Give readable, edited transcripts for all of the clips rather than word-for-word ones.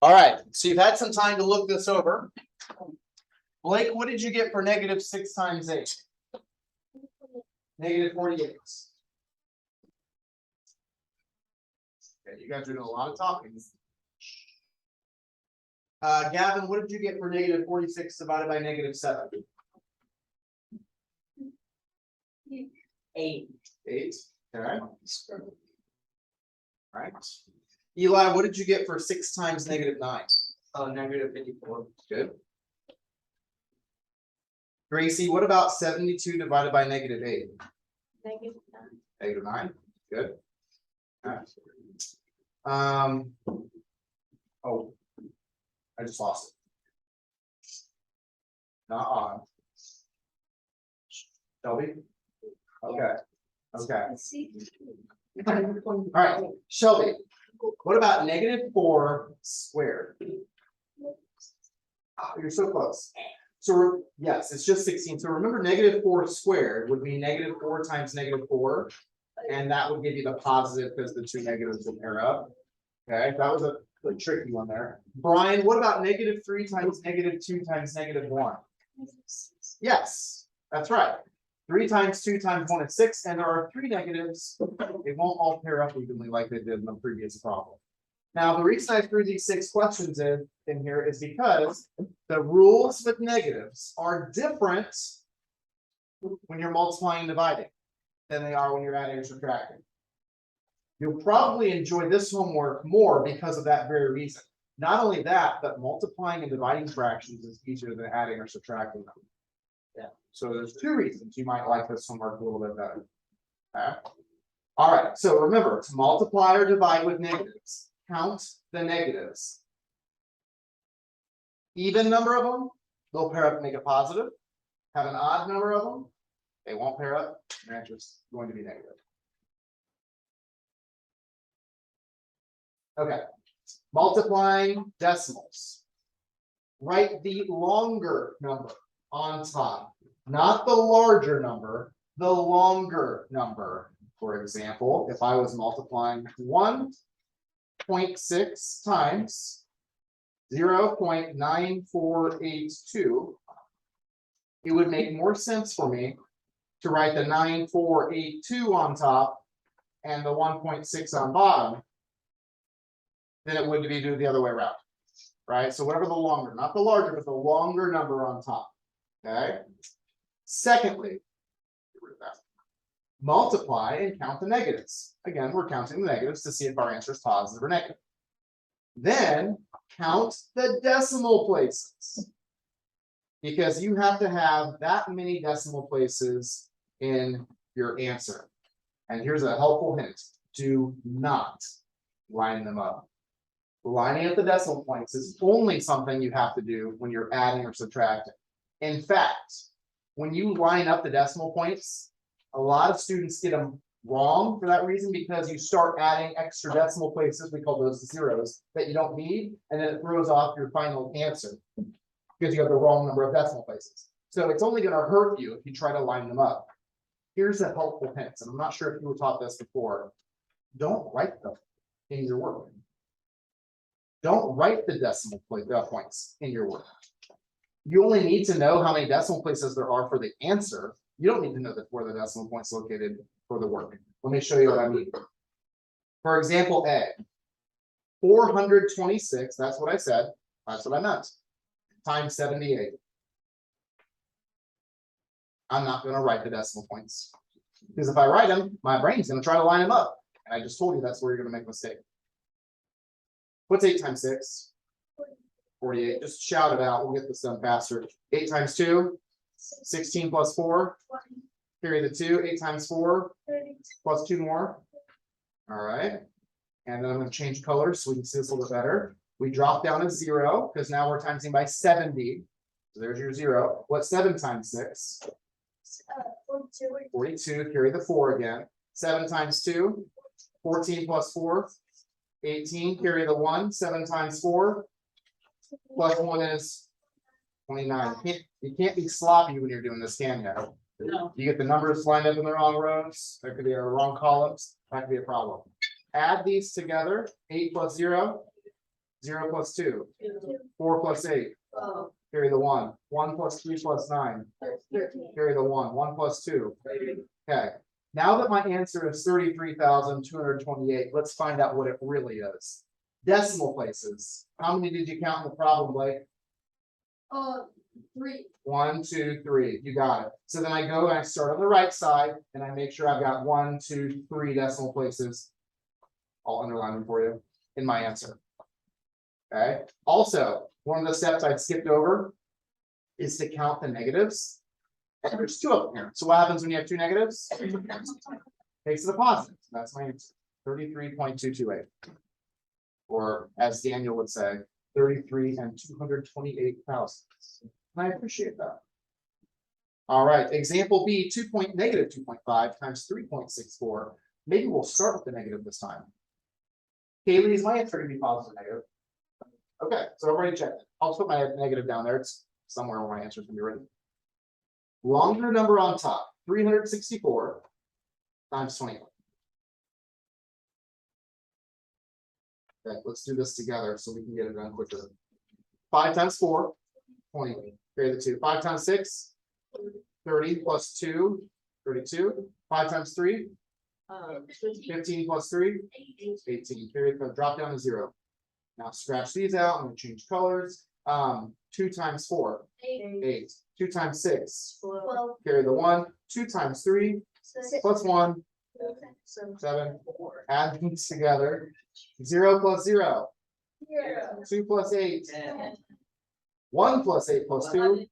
All right, so you've had some time to look this over. Blake, what did you get for negative 6 times 8? Negative 48. Okay, you guys are doing a lot of talking. Gavin, what did you get for negative 46 divided by negative 7? 8. 8. All right. All right. Eli, what did you get for 6 times negative 9? Negative 54. Good. Gracie, what about 72 divided by negative 8? Negative 9. Negative 9. Good. All right. Oh, I just lost it. Not on. Shelby? Okay. Okay. All right, Shelby, what about negative 4 squared? Oh, you're so close. So yes, it's just 16. So remember, negative 4 squared would be negative 4 times negative 4. And that would give you the positive because the two negatives will pair up. Okay, that was a tricky one there. Brian, what about negative 3 times negative 2 times negative 1? Yes, that's right. 3 times 2 times 1 is 6, and there are 3 negatives. They won't all pair up evenly like they did in the previous problem. Now, the reason I threw these 6 questions in here is because the rules with negatives are different when you're multiplying and dividing than they are when you're adding or subtracting. You'll probably enjoy this homework more because of that very reason. Not only that, but multiplying and dividing fractions is easier than adding or subtracting them. Yeah. So there's 2 reasons you might like this homework a little bit better. Okay. All right. So remember, to multiply or divide with negatives, count the negatives. Even number of them, they'll pair up and make a positive. Have an odd number of them, they won't pair up. Your answer is going to be negative. Okay. Multiplying decimals. Write the longer number on top, not the larger number, the longer number. For example, if I was multiplying 1.6 times 0.9482, it would make more sense for me to write the 9482 on top and the 1.6 on bottom than it would be do the other way around, right? So whatever the longer, not the larger, but the longer number on top, okay? Secondly, multiply and count the negatives. Again, we're counting the negatives to see if our answer is positive or negative. Then count the decimal places, because you have to have that many decimal places in your answer. And here's a helpful hint: do not line them up. Lining up the decimal points is only something you have to do when you're adding or subtracting. In fact, when you line up the decimal points, a lot of students get them wrong for that reason, because you start adding extra decimal places, we call those zeros, that you don't need, and then it throws off your final answer because you have the wrong number of decimal places. So it's only going to hurt you if you try to line them up. Here's a helpful hint, and I'm not sure if you were taught this before. Don't write them in your work. Don't write the decimal points in your work. You only need to know how many decimal places there are for the answer. You don't need to know where the decimal points located for the work. Let me show you what I mean. For example, A, 426, that's what I said, that's what I meant, times 78. I'm not going to write the decimal points, because if I write them, my brain's going to try to line them up. And I just told you that's where you're going to make a mistake. What's 8 times 6? 48. Just shout it out. We'll get this done faster. 8 times 2? 16 plus 4. Carry the 2. 8 times 4? Plus 2 more. All right. And then I'm going to change colors so we can see this a little bit better. We drop down a 0 because now we're timesing by 70. So there's your 0. What's 7 times 6? 42. Carry the 4 again. 7 times 2? 14 plus 4? 18. Carry the 1. 7 times 4? Plus 1 is 29. You can't be sloppy when you're doing this, can you? No. You get the numbers lined up in the wrong rows. There could be the wrong columns. That could be a problem. Add these together. 8 plus 0. 0 plus 2, Two. 4 plus 8, Oh. carry the 1, 1 plus 3 plus 9, 13. carry the 1, 1 plus 2. Okay, now that my answer is 33,228, let's find out what it really is. Decimal places. How many did you count in the problem, Blake? 3. 1, 2, 3. You got it. So then I go and I start on the right side and I make sure I've got 1, 2, 3 decimal places. I'll underline them for you in my answer. Okay. Also, one of the steps I skipped over is to count the negatives. And there's 2 of them here. So what happens when you have 2 negatives? Takes it a positive. That's my answer. 33.228. Or as Daniel would say, 33 and 228 thousandths. And I appreciate that. All right, example B, negative 2.5 times 3.64. Maybe we'll start with the negative this time. Kaylee, is my answer going to be positive or negative? Okay, so I've already checked it. I'll put my negative down there. It's somewhere where my answer is going to be written. Longer number on top, 364 times 21. Okay, let's do this together so we can get it done quicker. 5 times 4, 20. Carry the 2. 5 times 6, 30 plus 2, 32. 5 times 3, 15 plus 3, 18. Carry the drop down to 0. Now scratch these out. I'm going to change colors. 2 times 4, 8. 2 times 6, 12. carry the 1. 2 times 3, 6. plus 1, 7. Add these together. 0 plus 0, 2 plus 8, 1 plus 8 plus 2,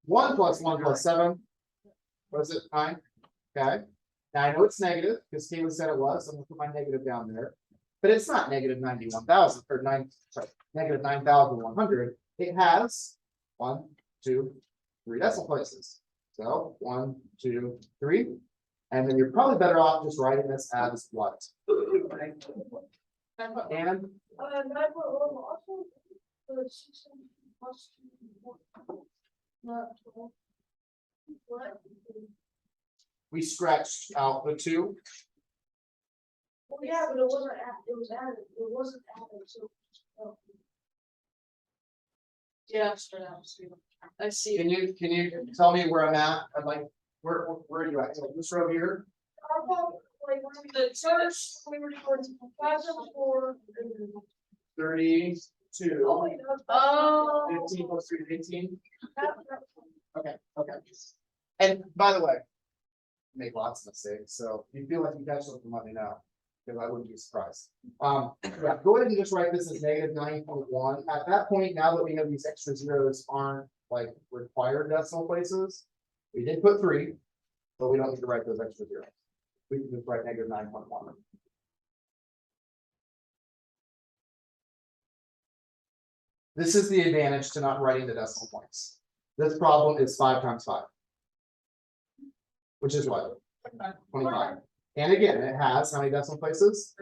1 plus 1 plus 7. What is it? 9. Okay. Now I know it's negative because Kayla said it was. I'm gonna put my negative down there. But it's not negative 91,000 or negative 9,100. It has 1, 2, 3 decimal places. So 1, 2, 3. And then you're probably better off just writing this as what? And we scratched out the 2. Well, yeah, but it wasn't it was added. It wasn't added, so. Yeah, I see. Can you tell me where I'm at? I'd like, where are you at? So this row here? Like, the first, we were doing 5 times 4. 32. Oh. 15 plus 3 is 18. Okay. And by the way, make lots of mistakes. So if you feel like you catch something, let me know, because I wouldn't be surprised. Yeah, go ahead and just write this as negative 9.1. At that point, now that we have these extra zeros aren't like required decimal places, we did put 3, but we don't need to write those extra zeros. We can just write negative 9.1. This is the advantage to not writing the decimal points. This problem is 5 times 5. Which is what? 25. And again, it has how many decimal places?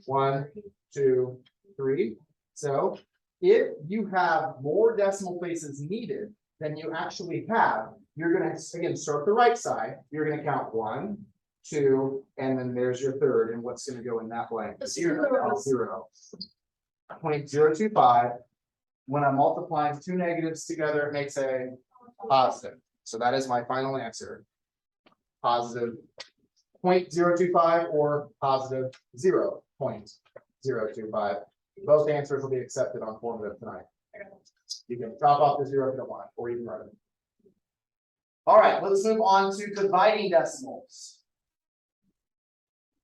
1, 2, 3. So if you have more decimal places needed than you actually have, you're going to, again, start the right side. You're going to count 1, 2, and then there's your third. And what's going to go in that blank? 0. 0.025. When I'm multiplying 2 negatives together, it makes a positive. So that is my final answer. Positive 0.025 or positive 0.025. Both answers will be accepted on formative tonight. You can drop off the 0 if you don't want, or you can write it. All right, let's move on to dividing decimals.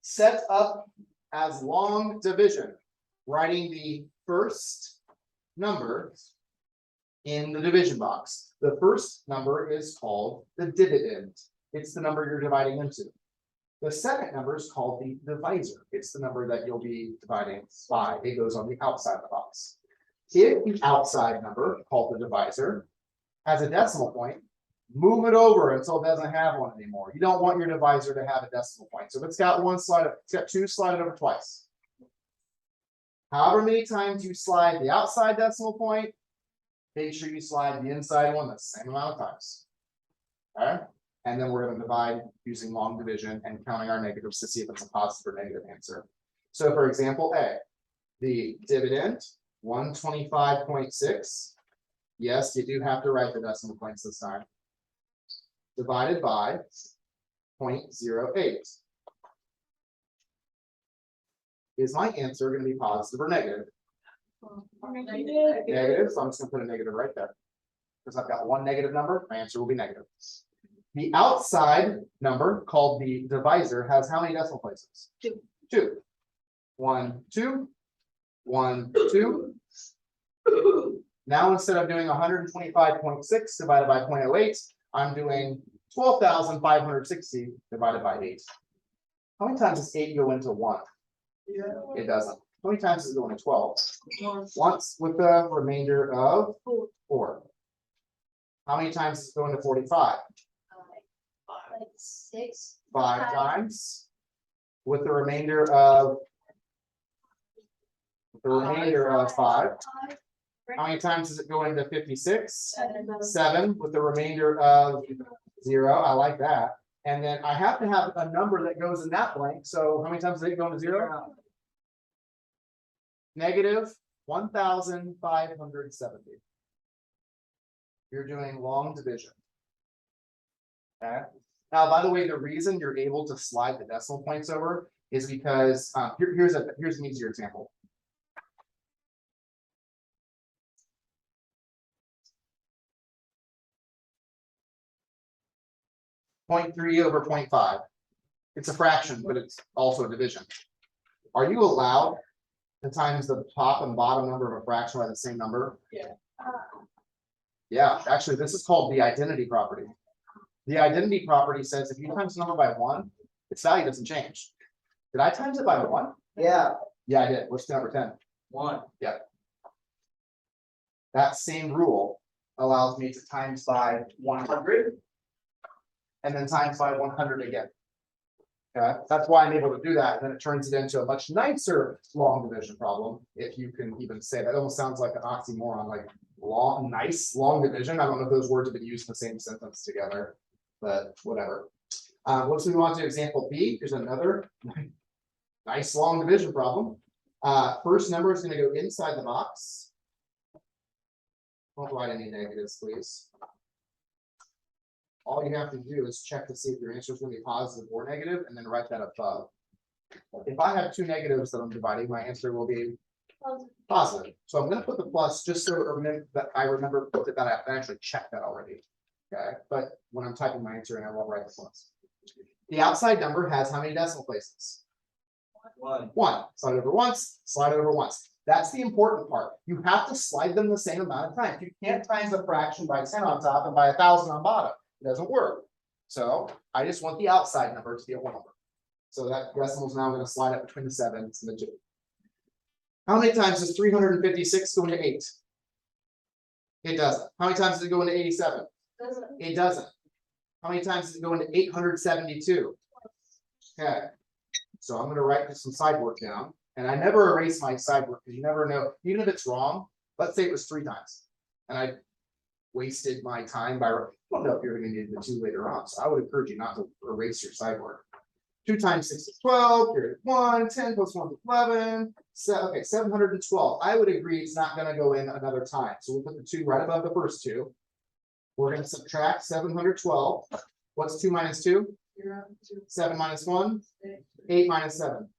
Set up as long division, writing the first number in the division box. The first number is called the dividend. It's the number you're dividing into. The second number is called the divisor. It's the number that you'll be dividing by. It goes on the outside of the box. If the outside number, called the divisor, has a decimal point, move it over until it doesn't have one anymore. You don't want your divisor to have a decimal point. So if it's got 1 slide, it's got 2, slide it over twice. However many times you slide the outside decimal point, make sure you slide the inside one the same amount of times. All right. And then we're going to divide using long division and counting our negatives to see if it's a positive or negative answer. So for example, A, the dividend 125.6. Yes, you do have to write the decimal points this time. Divided by 0.08. Is my answer going to be positive or negative? Negative, so I'm just gonna put a negative right there. Because I've got one negative number, my answer will be negative. The outside number, called the divisor, has how many decimal places? 2. 2. 1, 2. 1, 2. Now, instead of doing 125.6 divided by 0.08, I'm doing 12,560 divided by 8. How many times does 8 go into 1? It doesn't. How many times does it go into 12? Once, with the remainder of 4. How many times does it go into 45? Like 6. 5 times. With the remainder of 5. How many times does it go into 56? 7 with the remainder of 0. I like that. And then I have to have a number that goes in that blank. So how many times does it go into 0? Negative 1,570. You're doing long division. Okay. Now, by the way, the reason you're able to slide the decimal points over is because here's an easier example. 0.3 over 0.5. It's a fraction, but it's also a division. Are you allowed to times the top and bottom number of a fraction by the same number? Yeah, actually, this is called the identity property. The identity property says if you times the number by 1, its value doesn't change. Did I times it by 1? Yeah, Yeah, I did. What's the number 10? 1. That same rule allows me to times by 100 and then times by 100 again. Okay, that's why I'm able to do that. And then it turns it into a much nicer long division problem, if you can even say that. It almost sounds like an oxymoron, like nice long division. I don't know if those words have been used in the same sentence together, but whatever. Let's move on to example B. Here's another nice long division problem. First number is going to go inside the box. Don't write any negatives, please. All you have to do is check to see if your answer is going to be positive or negative, and then write that above. If I have 2 negatives that I'm dividing, my answer will be positive. So I'm going to put the plus just so that I remember that I actually checked that already. Okay, but when I'm typing my answer in, I won't write the plus. The outside number has how many decimal places? 1. 1. Slide it over once, slide it over once. That's the important part. You have to slide them the same amount of times. You can't times a fraction by 10 on top and by 1,000 on bottom. It doesn't work. So I just want the outside number to be a whole number. So that decimal is now going to slide up between the 7s and the 2. How many times does 356 go into 8? It doesn't. How many times does it go into 87? It doesn't. How many times does it go into 872? Okay. So I'm going to write some side work down. And I never erase my side work because you never know. Even if it's wrong, let's say it was 3 times. And I wasted my time by, I don't know if you're going to need the 2 later on. So I would encourage you not to erase your side work. 2 times 6 is 12, period 1, 10 plus 1 is 11. So, okay, 712. I would agree it's not going to go in another time. So we'll put the 2 right above the first 2. We're going to subtract 712. What's 2 minus 2? 7 minus 1? 8 minus 7.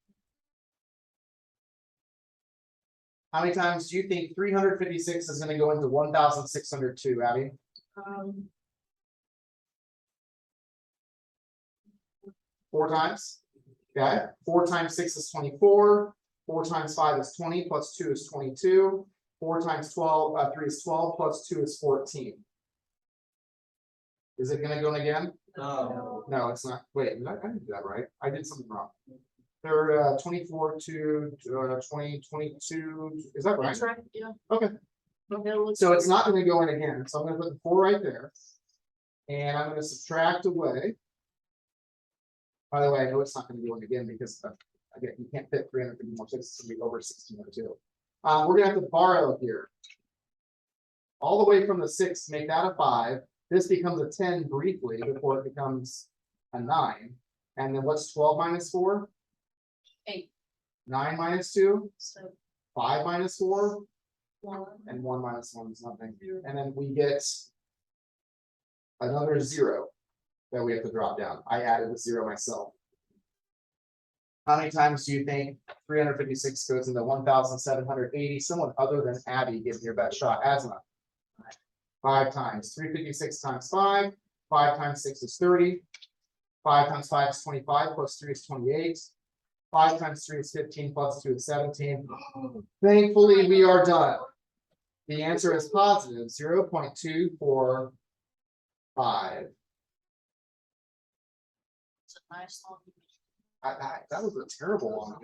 How many times do you think 356 is going to go into 1,602, Abby? 4 times. Okay. 4 times 6 is 24. 4 times 5 is 20, plus 2 is 22. 4 times 12, 3 is 12, plus 2 is 14. Is it going to go in again? No. No, it's not. Wait, I didn't do that right. I did something wrong. They're 24 to 20, 22. Is that right? That's right, yeah. Okay. So it's not going to go in again. So I'm going to put the 4 right there. And I'm going to subtract away. By the way, I know it's not going to go in again because again, you can't fit 350 more 6. It's going to be over 1602. We're going to have to borrow here. All the way from the 6, make that a 5. This becomes a 10 briefly before it becomes a 9. And then what's 12 minus 4? 8. 9 minus 2? So 5 minus 4? and 1 minus 1 is nothing. And then we get another 0 that we have to drop down. I added the 0 myself. How many times do you think 356 goes into 1,780? Someone other than Abby give me your best shot. Asma. 5 times. 356 times 5. 5 times 6 is 30. 5 times 5 is 25, plus 3 is 28. 5 times 3 is 15, plus 2 is 17. Thankfully, we are done. The answer is positive 0.245. That was a terrible one.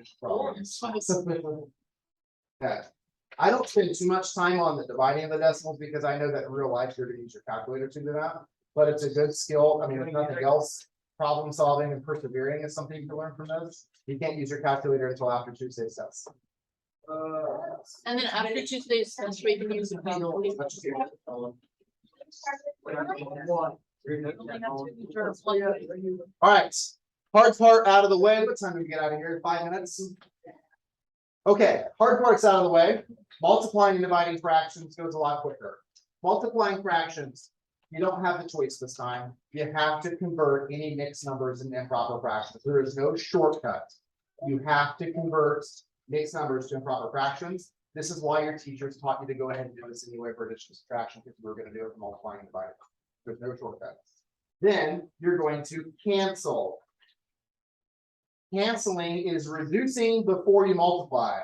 Yeah. I don't spend too much time on the dividing of the decimals because I know that in real life you're going to use your calculator to do that. But it's a good skill. I mean, if nothing else, problem solving and persevering is something you can learn from those. You can't use your calculator until after Tuesday's test. And then after Tuesday's test, we can use the calculator. All right, hard part out of the way. What time do we get out of here? 5 minutes. Okay, hard part's out of the way. Multiplying and dividing fractions goes a lot quicker. Multiplying fractions, you don't have the choice this time. You have to convert any mixed numbers into improper fractions. There is no shortcut. You have to convert mixed numbers to improper fractions. This is why your teachers taught you to go ahead and do this anyway for addition subtraction, because we're going to do it for multiplying and dividing. There's no shortcut. Then you're going to cancel. Canceling is reducing before you multiply.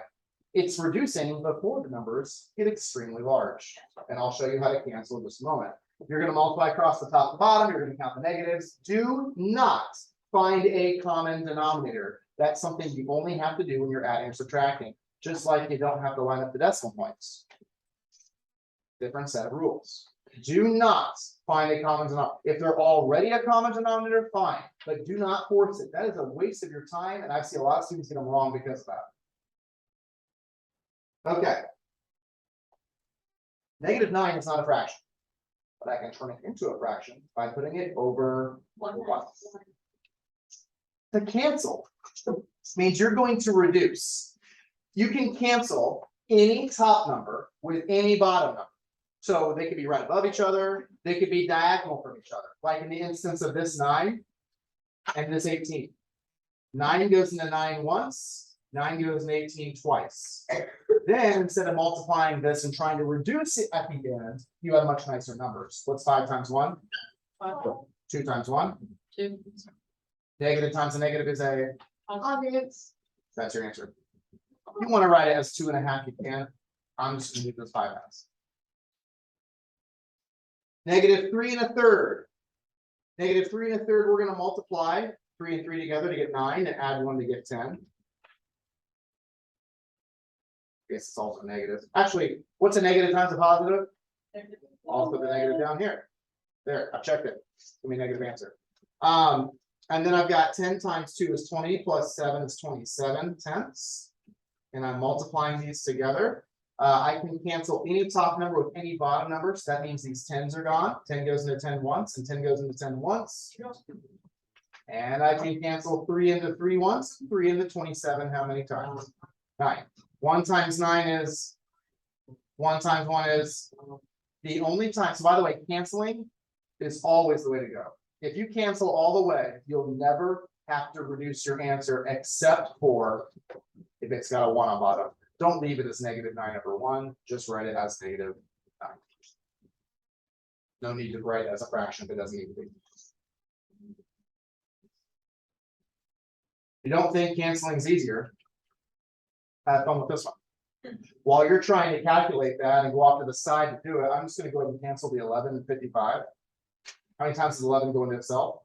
It's reducing before the numbers get extremely large. And I'll show you how to cancel in just a moment. You're going to multiply across the top and bottom. You're going to count the negatives. Do not find a common denominator. That's something you only have to do when you're adding or subtracting. Just like you don't have to line up the decimal points. Different set of rules. Do not find a common denominator. If they're already a common denominator, fine, but do not force it. That is a waste of your time, and I see a lot of students get them wrong because of that. Okay. -9 is not a fraction, but I can turn it into a fraction by putting it over 1. To cancel means you're going to reduce. You can cancel any top number with any bottom number. So they could be right above each other. They could be diagonal from each other. Like in the instance of this 9 and this 18. 9 goes into 9 once. 9 goes into 18 twice. Then instead of multiplying this and trying to reduce it at the end, you have much nicer numbers. What's 5 times 1? 2 times 1? 2. Negative times a negative is a. Obvious. That's your answer. If you want to write it as 2.5, you can. I'm just going to leave this 5 as. -3 1/3. -3 1/3, we're going to multiply 3 and 3 together to get 9 and add 1 to get 10. Guess it's also negative. Actually, what's a negative times a positive? I'll put the negative down here. There, I checked it. Give me a negative answer. And then I've got 10 times 2 is 20 plus 7 is 27 tenths. And I'm multiplying these together. I can cancel any top number with any bottom number. So that means these 10s are gone. 10 goes into 10 once, and 10 goes into 10 once. And I can cancel 3 into 3 once, 3 into 27. How many times? 9. 1 times 9 is 1 times 1 is the only time. So by the way, canceling is always the way to go. If you cancel all the way, you'll never have to reduce your answer except for if it's got a 1 on bottom. Don't leave it as -9 over 1, just write it as -9. No need to write it as a fraction if it doesn't need to be. You don't think canceling is easier? Have fun with this one. While you're trying to calculate that and go off to the side to do it, I'm just going to go ahead and cancel the 11 and 55. How many times does 11 go into itself?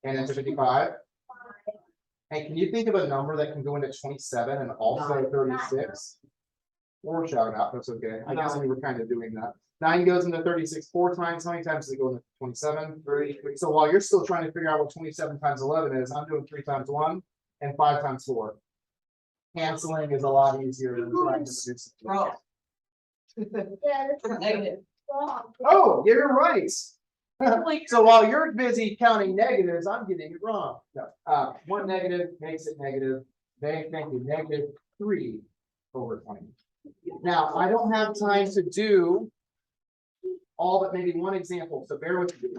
And into 55? And can you think of a number that can go into 27 and also 36? Or shout it out, that's okay. I guess we were kind of doing that. 9 goes into 36 4 times. How many times does it go into 27? 33. So while you're still trying to figure out what 27 times 11 is, I'm doing 3 times 1 and 5 times 4. Canceling is a lot easier than trying to reduce it. Yeah, that's Negative. wrong. Oh, you're right. So while you're busy counting negatives, I'm getting it wrong. No, 1 negative makes it negative. Thank you. -3 over 20. Now, I don't have time to do all but maybe one example, so bear with me.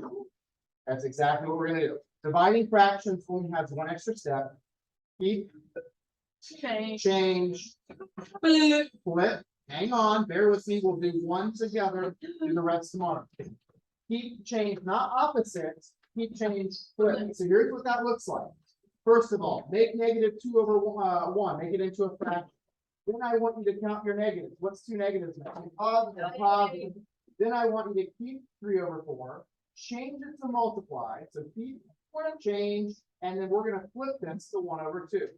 That's exactly what we're gonna do. Dividing fractions only has one extra step. Keep, Change. change, flip, hang on, bear with me, we'll do one together, do the rest tomorrow. Keep, change, not opposites, keep, change, flip. So here's what that looks like. First of all, make -2/1, make it into a fraction. Then I want you to count your negatives. What's two negatives now? Positive, positive. Then I want you to keep 3/4, change it to multiply, so keep, change, and then we're gonna flip this to 1/2.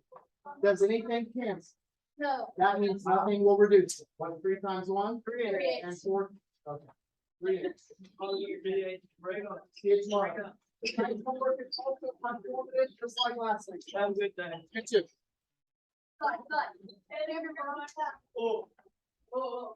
Does anything cancel? No. That means nothing will reduce. What, 3 times 1? 3. And 4, okay. 3. Oh, you did, right on. See you tomorrow. Just like last week. Have a good day. You too. But, and everyone. Oh.